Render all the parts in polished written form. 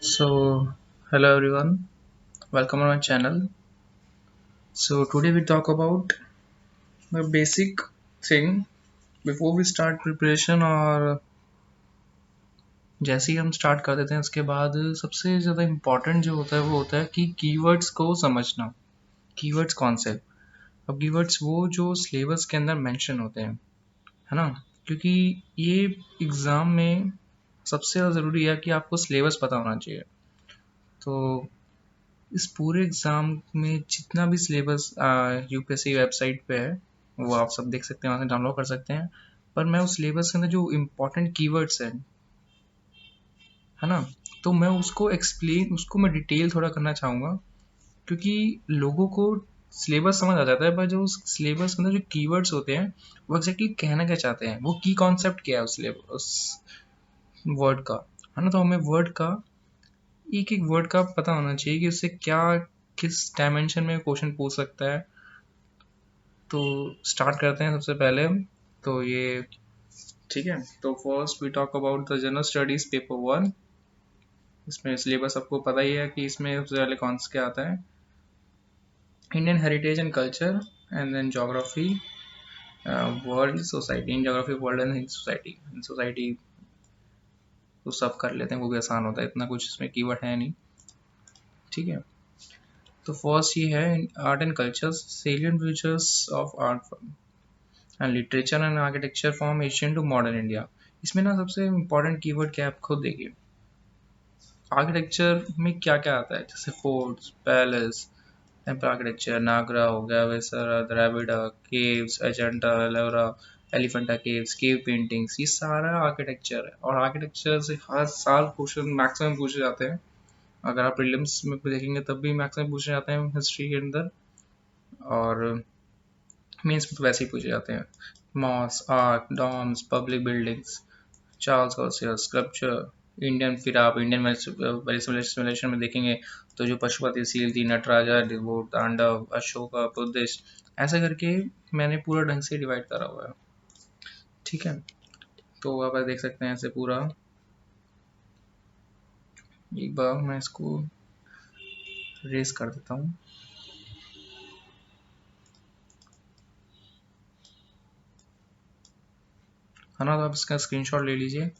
So, hello everyone, welcome on my channel. So, today we talk about the basic thing before we start preparation और जैसे ही हम start कर देते हैं उसके बाद सबसे ज़्यादा इम्पोर्टेंट जो होता है वो होता है कि कीवर्ड्स को समझना। कीवर्ड्स कौन से? अब कीवर्ड्स वो जो सिलेबस के अंदर मेंशन होते हैं, है ना? क्योंकि ये एग्ज़ाम में सबसे ज़्यादा ज़रूरी है कि आपको सिलेबस पता होना चाहिए। तो इस पूरे एग्ज़ाम में जितना भी सिलेबस यूपीएससी वेबसाइट पे है वो आप सब देख सकते हैं, वहाँ से डाउनलोड कर सकते हैं। पर मैं उस सिलेबस के अंदर जो इम्पोर्टेंट कीवर्ड्स हैं, है ना, तो मैं उसको एक्सप्लेन उसको मैं डिटेल थोड़ा करना चाहूँगा, क्योंकि लोगों को सिलेबस समझ आ जाता है पर जो उस सिलेबस के अंदर जो कीवर्ड्स होते हैं वो एग्जैक्टली कहना क्या चाहते हैं, वो की कॉन्सेप्ट क्या है उस वर्ड का, है ना। तो हमें वर्ड का एक एक वर्ड का पता होना चाहिए कि उससे क्या किस डायमेंशन में क्वेश्चन पूछ सकता है। तो स्टार्ट करते हैं सबसे पहले। तो ये ठीक है। तो first we talk about the general studies paper one. इसमें सिलेबस आपको पता ही है कि इसमें सबसे पहले कौन सा क्या आता है, Indian heritage and culture, and then geography, world society in geography, world and society in society. तो सब कर लेते हैं, वो भी आसान होता है, इतना कुछ इसमें कीवर्ड है नहीं। ठीक है। तो फर्स्ट ये है art and culture, salient features of art and literature and architecture from Asian to modern India. इसमें ना सबसे इम्पोर्टेंट कीवर्ड क्या है आप खुद देखिए। आर्किटेक्चर में क्या क्या आता है, जैसे forts, palace, temple architecture, Nagara हो गया, Vesara, Dravida, caves, Ajanta, Ellora, Elephanta caves, cave paintings, ये सारा आर्किटेक्चर है। और आर्किटेक्चर से हर साल क्वेश्चन मैक्सिमम पूछे जाते हैं। अगर आप प्रीलिम्स में देखेंगे तब भी मैक्सिमम पूछे जाते हैं हिस्ट्री के अंदर, और मेंस में तो वैसे ही पूछे जाते हैं। Mosque, arch, domes, public buildings, Charles Gossier, sculpture, Indian, फिर आप इंडियन सिमुलेशन में देखेंगे तो जो पशुपति सील थी, नटराजा, वो तांडव, अशोका, बुद्धिस्ट, ऐसा करके मैंने पूरा ढंग से डिवाइड करा हुआ है। ठीक है। तो आप देख सकते हैं ऐसे पूरा। एक बार मैं इसको रेस कर देता हूँ, है ना। तो आप इसका स्क्रीनशॉट ले लीजिए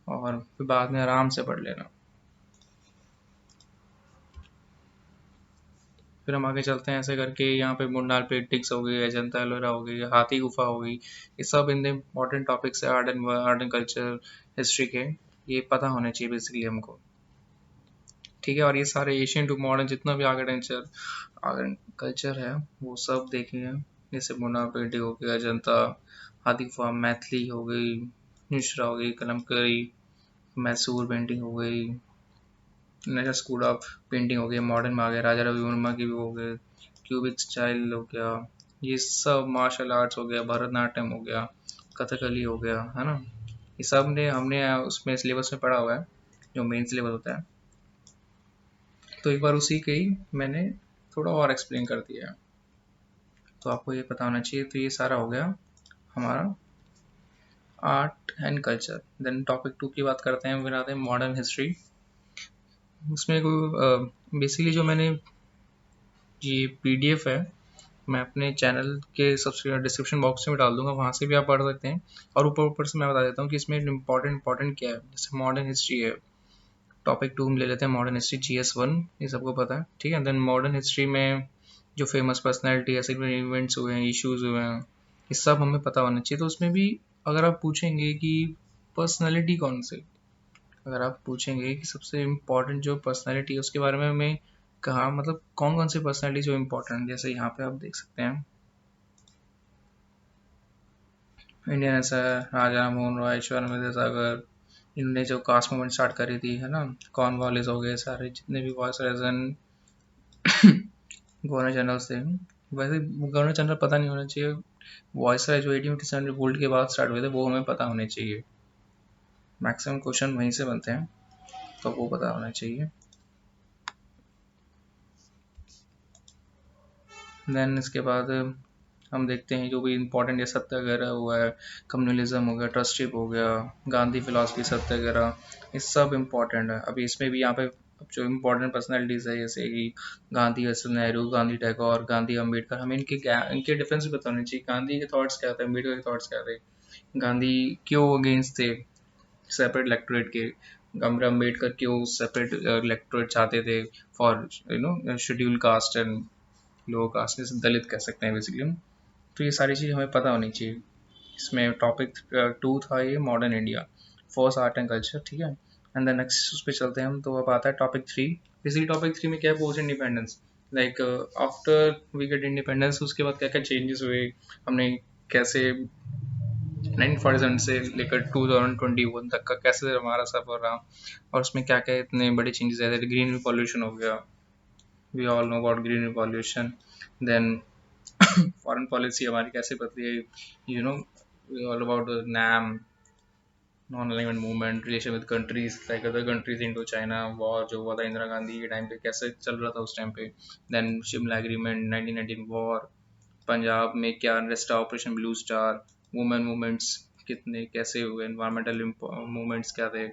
और फिर बाद में आराम से पढ़ लेना। फिर हम आगे चलते हैं ऐसे करके, यहाँ पे मुन्नार पेंटिंग्स हो गई, अजंता एलोरा हो गई, हाथी गुफा हो गई, ये सब इन इम्पोर्टेंट टॉपिक्स है आर्ट एंड कल्चर हिस्ट्री के। ये पता होने चाहिए बेसिकली हमको। ठीक है। और ये सारे एशियन टू मॉडर्न जितना भी आर्ट कल्चर है वो सब देखेंगे, जैसे मुन्नार पेंटिंग हो गई, अजंता, हाथी गुफा, मैथिली हो गई, मिश्रा हो गई, कलमकरी, मैसूर पेंटिंग हो गई, नया स्कूल ऑफ पेंटिंग हो गया, मॉडर्न में आ गया, राजा रवि वर्मा की भी हो गए, क्यूबिक स्टाइल हो गया, ये सब मार्शल आर्ट्स हो गया, भरतनाट्यम हो गया, कथकली हो गया, है ना। ये सब ने हमने उसमें सिलेबस में पढ़ा हुआ है, जो मेन सिलेबस होता है। तो एक बार उसी के ही मैंने थोड़ा और एक्सप्लेन कर दिया है, तो आपको ये पता होना चाहिए। तो ये सारा हो गया हमारा art and culture. Then topic two की बात करते हैं, फिर आते हैं मॉडर्न हिस्ट्री। उसमें बेसिकली जो मैंने ये पीडीएफ है, मैं अपने चैनल के सबसे डिस्क्रिप्शन बॉक्स में डाल दूंगा, वहाँ से भी आप पढ़ सकते हैं। और ऊपर ऊपर से मैं बता देता हूँ कि इसमें इम्पोर्टेंट क्या है। जैसे मॉडर्न हिस्ट्री है, टॉपिक टू हम ले लेते हैं मॉडर्न हिस्ट्री, GS1, ये सबको पता है। ठीक है। देन मॉडर्न हिस्ट्री में जो फेमस पर्सनैलिटी ऐसे इवेंट्स हुए हैं, इश्यूज हुए हैं, ये सब हमें पता होना चाहिए। तो उसमें भी अगर आप पूछेंगे कि पर्सनैलिटी कौन से, अगर आप पूछेंगे कि सबसे इम्पोर्टेंट जो पर्सनैलिटी है उसके बारे में हमें कहा, मतलब कौन कौन सी पर्सनैलिटी जो इम्पोर्टेंट, जैसे यहाँ पे आप देख सकते हैं इंडियन ऐसा है, राजा मोहन रॉय, ईश्वर विद्यासागर, इनने जो कास्ट मूवमेंट स्टार्ट करी थी, है ना। कॉर्नवालिस हो गए, सारे जितने भी वॉइस रेजन गवर्नर जनरल थे। वैसे गवर्नर जनरल पता नहीं होना चाहिए, वॉइस जो 1857 रिवोल्ट के बाद स्टार्ट हुए थे वो हमें पता होने चाहिए, मैक्सिमम क्वेश्चन वहीं से बनते हैं, तो वो पता होना चाहिए। देन इसके बाद हम देखते हैं जो भी इम्पोर्टेंट है, सत्याग्रह हुआ है, कम्युनलिज्म हो गया, ट्रस्टशिप हो गया, गांधी फिलॉसफी, सत्याग्रह, ये सब इम्पोर्टेंट है। अभी इसमें भी यहाँ पे अब जो इम्पोर्टेंट पर्सनालिटीज़ है जैसे कि गांधी, जवाहरलाल नेहरू, गांधी टैगोर, गांधी अम्बेडकर, हमें इनके डिफरेंस भी बताने चाहिए। गांधी के थॉट्स क्या थे, अम्बेडकर के थॉट्स क्या थे, गांधी क्यों अगेंस्ट थे सेपरेट इलेक्टोरेट के, अम्बेडकर क्यों सेपरेट इलेक्टोरेट चाहते थे for schedule caste and lower caste, जैसे दलित कह सकते हैं बेसिकली हम। तो ये सारी चीज़ हमें पता होनी चाहिए। इसमें टॉपिक 2 था ये modern India, first art and culture, ठीक है। एंड देन नेक्स्ट उस पर चलते हैं हम। तो अब आता है टॉपिक 3। बेसिकली टॉपिक 3 में क्या है, post independence, like after we get independence उसके बाद क्या क्या चेंजेस हुए, हमने कैसे 1947 से लेकर 2021 तक का कैसे हमारा सफर रहा, और उसमें क्या क्या इतने बड़े चेंजेस आए थे। ग्रीन रिवॉल्यूशन हो गया, we all know about green revolution. Then foreign policy हमारी कैसे बदली है, you know all about NAM, non alignment movement, relation with countries like other countries, Indo China war जो हुआ था इंदिरा गांधी के टाइम पे कैसे चल रहा था उस टाइम पे। Then Shimla agreement, 1919 war, Punjab में क्या unrest, Operation Blue Star, women movements कितने कैसे हुए, इन्वायरमेंटल मूवमेंट्स क्या थे,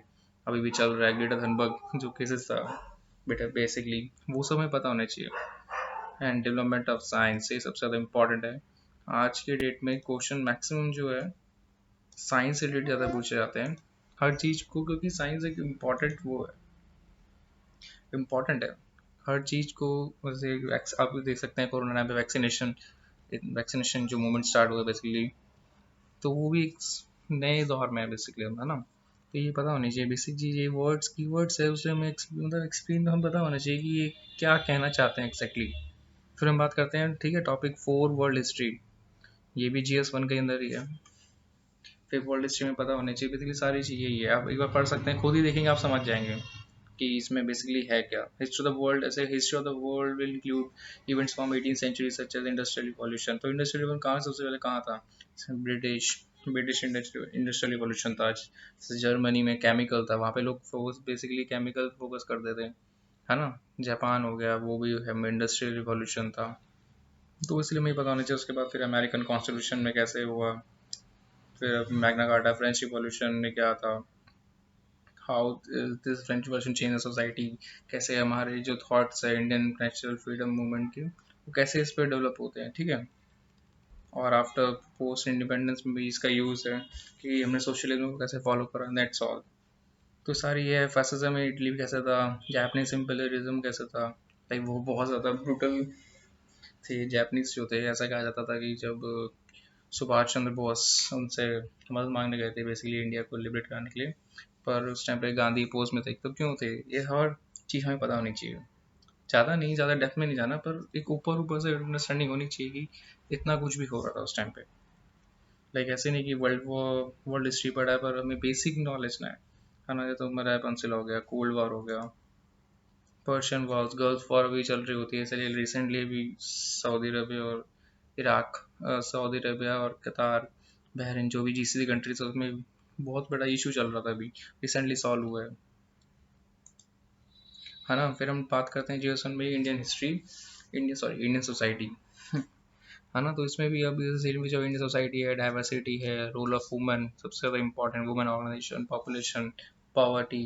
अभी भी चल रहा है, ग्रेटर थनबर्ग जो केसेस था बेटा बेसिकली वो सब हमें पता होना चाहिए। एंड डेवलपमेंट ऑफ साइंस, ये सबसे ज़्यादा इंपॉर्टेंट है आज के डेट में। क्वेश्चन मैक्सिमम जो है साइंस से रिलेटेड ज़्यादा पूछे जाते हैं हर चीज़ को, क्योंकि साइंस एक इम्पॉर्टेंट वो है, इम्पॉर्टेंट है हर चीज़ को। वैसे आप देख सकते हैं कोरोना टाइम पे वैक्सीनेशन, वैक्सीनेशन जो मूवमेंट स्टार्ट हुआ बेसिकली, तो वो भी एक नए दौर में है बेसिकली, है ना। तो ये पता होनी चाहिए बेसिक चीज़, ये वर्ड्स की वर्ड्स है उसे हमें मतलब एक्सप्लेन हम पता होना चाहिए कि ये क्या कहना चाहते हैं एग्जैक्टली। फिर हम बात करते हैं, ठीक है, टॉपिक 4 वर्ल्ड हिस्ट्री, ये भी GS1 के अंदर ही है। फिर वर्ल्ड हिस्ट्री में पता होनी चाहिए बेसिकली सारी चीज़ें ही है, आप एक बार पढ़ सकते हैं, खुद ही देखेंगे आप समझ जाएंगे कि इसमें बेसिकली है क्या। हिस्ट्री ऑफ द वर्ल्ड, ऐसे history of the world will include events from 18th century such as industrial revolution. तो इंडस्ट्रियल रिवॉल्यूशन कहाँ सबसे पहले कहाँ था, ब्रिटिश ब्रिटिश इंडस्ट्रियल रिवॉल्यूशन था। जैसे जर्मनी में केमिकल था, वहाँ पे लोग फोकस बेसिकली केमिकल फोकस करते थे, है ना। जापान हो गया, वो भी इंडस्ट्रियल रिवॉल्यूशन था। तो इसलिए मुझे पता होना चाहिए। उसके बाद फिर अमेरिकन कॉन्स्टिट्यूशन में कैसे हुआ, फिर मैग्ना कार्टा, फ्रेंच रिवॉल्यूशन में क्या था, how this French revolution change society, कैसे हमारे जो थॉट्स है इंडियन नेशनल फ्रीडम मूवमेंट के वो कैसे इस पर डेवलप होते हैं, ठीक है। और आफ्टर पोस्ट इंडिपेंडेंस में भी इसका यूज़ है कि हमने सोशलिज्म को कैसे फॉलो करा, दैट्स ऑल। तो सारी ये है। फैसिज्म में इटली कैसा था, जापानीज इम्पीरियलिज्म कैसा था, लाइक वो बहुत ज़्यादा ब्रूटल थे जापानीज जो थे। ऐसा कहा जाता था कि जब सुभाष चंद्र बोस उनसे मदद मांगने गए थे बेसिकली इंडिया को लिबरेट कराने के लिए, पर उस टाइम पे गांधी पोस्ट में थे, तो क्यों थे, ये हर चीज़ हमें पता होनी चाहिए। ज़्यादा नहीं, ज़्यादा डेप्थ में नहीं जाना, पर एक ऊपर ऊपर से अंडरस्टैंडिंग होनी चाहिए कि इतना कुछ भी हो रहा था उस टाइम पे। लाइक ऐसे नहीं कि वर्ल्ड हिस्ट्री पढ़ा है पर हमें बेसिक नॉलेज ना है ना। तो मराय पेंसिल हो गया, कोल्ड वॉर हो गया, पर्शियन वॉर्स, गल्फ वॉर भी चल रही होती है। इसलिए रिसेंटली भी सऊदी अरबिया और इराक, सऊदी अरबिया और कतार, बहरीन, जो भी GCC कंट्रीज है उसमें बहुत बड़ा इशू चल रहा था, अभी रिसेंटली सॉल्व हुआ है ना। फिर हम बात करते हैं GS1 में इंडियन हिस्ट्री, इंडियन सोसाइटी, है ना। तो इसमें भी अब जैसे जो इंडियन सोसाइटी है, डाइवर्सिटी है, रोल ऑफ वुमेन सबसे ज़्यादा important, women organisation, population, poverty,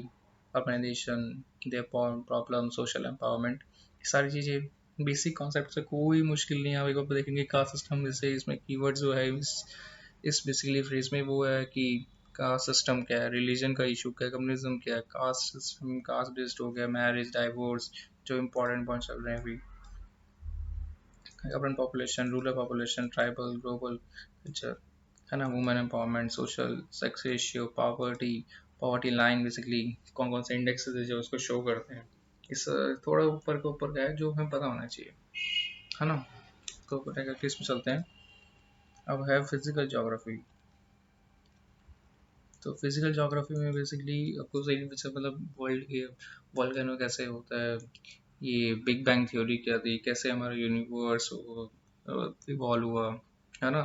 urbanisation, their problem, social empowerment, सारी चीज़ें बेसिक कॉन्सेप्ट से कोई मुश्किल नहीं है। आप एक देखेंगे कास्ट सिस्टम, जैसे इसमें कीवर्ड जो है इस बेसिकली फ्रेज में वो है कि कास्ट सिस्टम क्या है, रिलीजन का इशू क्या है, कम्युनिज्म क्या है, कास्ट सिस्टम, कास्ट बेस्ड हो गया, मैरिज, डाइवोर्स, जो इंपॉर्टेंट पॉइंट चल रहे हैं अभी, urban population, rural population, tribal, global culture, है ना, women empowerment, social sex ratio, poverty, poverty line, basically कौन कौन से इंडेक्सेस है जो उसको शो करते हैं। इस थोड़ा ऊपर के ऊपर का है जो हमें पता होना चाहिए, है ना। तो किस में चलते हैं, अब है फिजिकल ज्योग्राफी। तो फिजिकल ज्योग्राफी में बेसिकली आपको सही मतलब वर्ल्ड वॉल्केनो कैसे होता है, ये बिग बैंग थ्योरी क्या थी, कैसे हमारा यूनिवर्स इवॉल्व हुआ, है ना।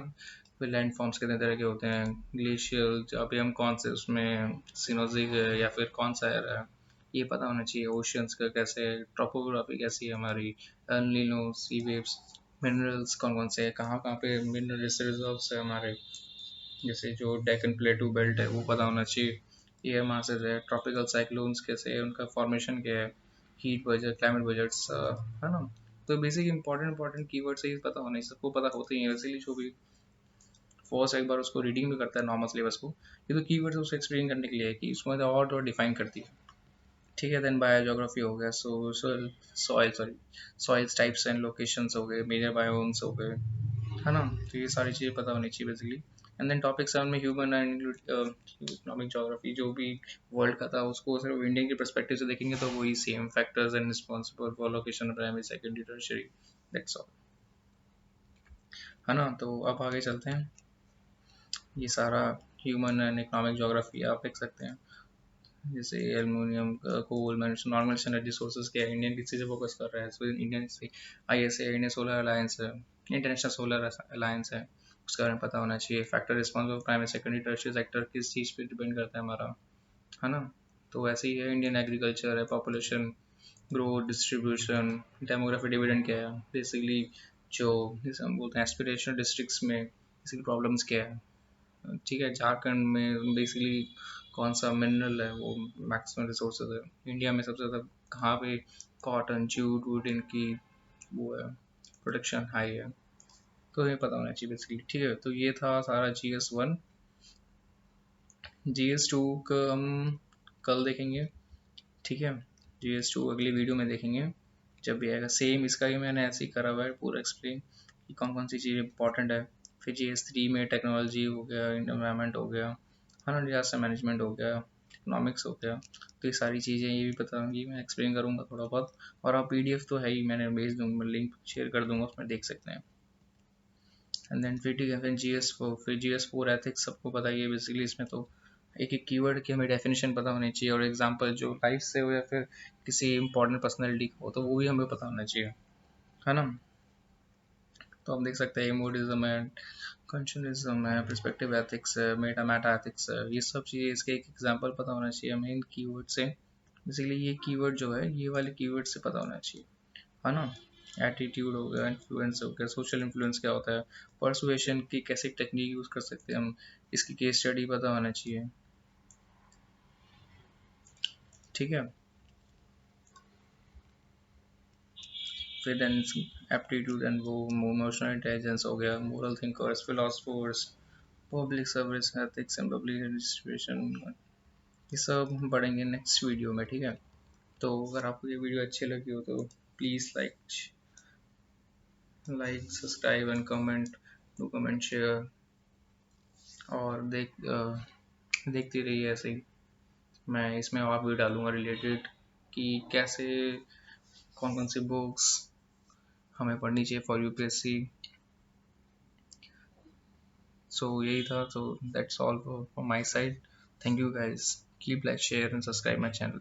फिर लैंड फॉर्म्स कितने तरह के होते हैं, ग्लेशियर, अभी हम कौन से उसमें सिनोजिक है या फिर कौन सा है, ये पता होना चाहिए। ओशियंस का कैसे, ट्रोपोग्राफी कैसी है हमारी, एलिनो, सी वेव्स, मिनरल्स कौन कौन से हैं, कहाँ कहाँ पे मिनरल रिजर्व्स है हमारे, जैसे जो डेकन प्लेटू बेल्ट है वो पता होना चाहिए। ये मासेस है, ट्रॉपिकल साइक्लोन्स कैसे है, उनका फॉर्मेशन क्या है, हीट बजट, क्लाइमेट बजट्स, है ना। तो बेसिक इंपॉर्टेंट इंपॉर्टेंट कीवर्ड्स है, ये पता होना ही, सबको पता होते ही है, इसीलिए जो भी फर्स्ट एक बार उसको रीडिंग भी करता है नॉर्मल सिलेबस को, ये तो कीवर्ड्स उसको एक्सप्लेन करने के लिए है कि उसमें और डिफाइन करती है। ठीक है, देन बायोजोग्राफी हो गया, social soil sorry soils types and locations हो गए, मेजर बायोम्स हो गए, है ना। तो ये सारी चीज़ें पता होनी चाहिए बेसिकली। एंड देन टॉपिक 7 में ह्यूमन एंड इकोनॉमिक जोग्राफी, जो भी वर्ल्ड का था उसको सिर्फ इंडियन के परस्पेक्टिव से देखेंगे तो वही same, factors and responsible for location primary secondary tertiary, that's all, है ना। तो अब आगे चलते हैं। ये सारा ह्यूमन एंड इकोनॉमिक जोग्राफी आप देख सकते हैं, जैसे एल्यूमिनियम, कोल, नॉर्मल एनर्जी सोर्सेज के इंडियन किसी से फोकस कर रहा है, so Indian ISA, Indian solar alliance है, इंटरनेशनल सोलर अलायंस है, उसके बारे में पता होना चाहिए। Factor responsible primary secondary tertiary sector किस चीज़ पे डिपेंड करता है हमारा, है ना। तो वैसे ही है, इंडियन एग्रीकल्चर है, population growth, distribution, demography, dividend क्या है बेसिकली, जो जैसे हम बोलते हैं एस्पिरेशनल डिस्ट्रिक्ट्स में बेसिकली प्रॉब्लम्स क्या है। ठीक है, झारखंड में बेसिकली कौन सा मिनरल है वो मैक्सिमम रिसोर्सेज है, इंडिया में सबसे ज़्यादा कहाँ पे कॉटन, जूट, वुड इनकी वो है, प्रोडक्शन हाई है। तो ये पता होना चाहिए बेसिकली। ठीक है, तो ये था सारा GS1। GS2 का हम कल देखेंगे। ठीक है, GS2 अगली वीडियो में देखेंगे जब भी आएगा। सेम इसका भी मैंने ऐसे ही करा हुआ है पूरा एक्सप्लेन कि कौन कौन सी चीज़ें इंपॉर्टेंट है। फिर GS3 में टेक्नोलॉजी हो गया, इन्वायरमेंट हो गया, है ना, डिजास्टर मैनेजमेंट हो गया, इकोनॉमिक्स हो गया। तो ये सारी चीज़ें ये भी पता होंगी, मैं एक्सप्लेन करूँगा थोड़ा बहुत। और आप PDF तो है ही, मैंने भेज दूँगा, लिंक शेयर कर दूँगा, उसमें देख सकते हैं। एंड देन फिर ठीक है, फिर GS4, फिर GS4 एथिक्स सबको पता ही है बेसिकली। इसमें तो एक एक कीवर्ड की हमें डेफिनेशन पता होनी चाहिए, और एग्जांपल जो लाइफ से हो या फिर किसी इंपॉर्टेंट पर्सनैलिटी का हो तो वो भी हमें पता होना चाहिए, है ना। तो हम देख सकते हैं इमोडिज्म है, कंशनिज्म है, पर्सपेक्टिव एथिक्स है, मेटा एथिक्स है, ये सब चीज़ें इसके एक एग्जांपल पता होना चाहिए हमें इन कीवर्ड से। बेसिकली ये कीवर्ड जो है ये वाले कीवर्ड से पता होना चाहिए, है ना। एटीट्यूड हो गया, इन्फ्लुएंस हो गया, सोशल इन्फ्लुएंस क्या होता है, परसुएशन की कैसी टेक्निक यूज़ कर सकते हैं हम, इसकी केस स्टडी पता होना चाहिए। ठीक है, फिर देन एप्टीट्यूड एंड वो इमोशनल इंटेलिजेंस हो गया, moral thinkers, philosophers, public service ethics and public administration, ये सब हम पढ़ेंगे नेक्स्ट वीडियो में। ठीक है, तो अगर आपको ये वीडियो अच्छी लगी हो तो please subscribe and comment, do comment share, और देखती रहिए ऐसे ही। मैं इसमें और भी डालूंगा रिलेटेड कि कैसे कौन कौन सी बुक्स हमें पढ़नी चाहिए फॉर UPSC। सो यही था, so that's all for my side. Thank you guys, keep like, share and subscribe my channel.